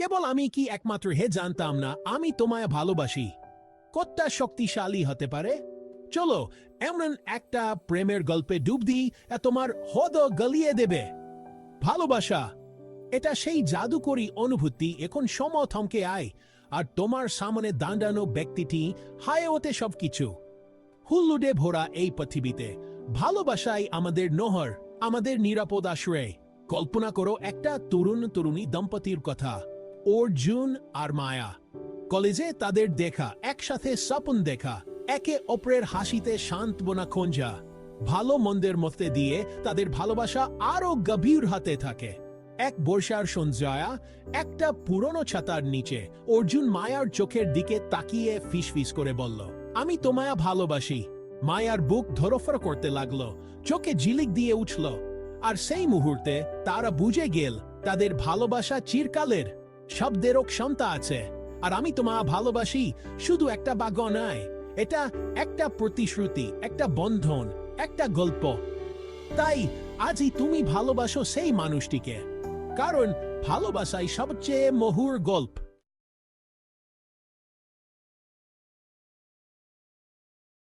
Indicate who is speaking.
Speaker 1: কেবল আমি কি একমাত্র হে জানতাম না আমি তোমায় ভালোবাসি কতটা শক্তিশালী হতে পারে। চলো এমন একটা প্রেমের গল্পে ডুব দিই তোমার হদ গলিয়ে দেবে। ভালোবাসা এটা সেই জাদুকরী অনুভূতি। এখন সময় থমকে আয় আর তোমার সামনে দাঁড়ানো ব্যক্তিটি হায় ওতে সবকিছু। হুল্লুডে ভরা এই পৃথিবীতে ভালোবাসাই আমাদের নহর, আমাদের নিরাপদ আশ্রয়। কল্পনা করো একটা তরুণী দম্পতির কথা, অর্জুন আর মায়া। কলেজে তাদের দেখা, একসাথে স্বপ্ন দেখা, একে অপরের হাসিতে সান্ত্বনা খোঁজা। ভালো মন্দের মধ্যে দিয়ে তাদের ভালোবাসা আরো গভীর হতে থাকে। এক বর্ষার সন্ধ্যা, একটা পুরনো ছাতার নিচে অর্জুন মায়ার চোখের দিকে তাকিয়ে ফিসফিস করে বলল, আমি তোমায় ভালোবাসি। মায়ার বুক ধরফর করতে লাগলো, চোখে ঝিলিক দিয়ে উঠল। আর সেই মুহূর্তে তারা বুঝে গেল তাদের ভালোবাসা চিরকালের, শব্দেরও ক্ষমতা আছে। আর আমি তোমায় ভালোবাসি শুধু একটা বাক্য নয়, এটা একটা প্রতিশ্রুতি, একটা বন্ধন, একটা গল্প। তাই আজই তুমি ভালোবাসো সেই মানুষটিকে, কারণ ভালোবাসাই সবচেয়ে মধুর গল্প।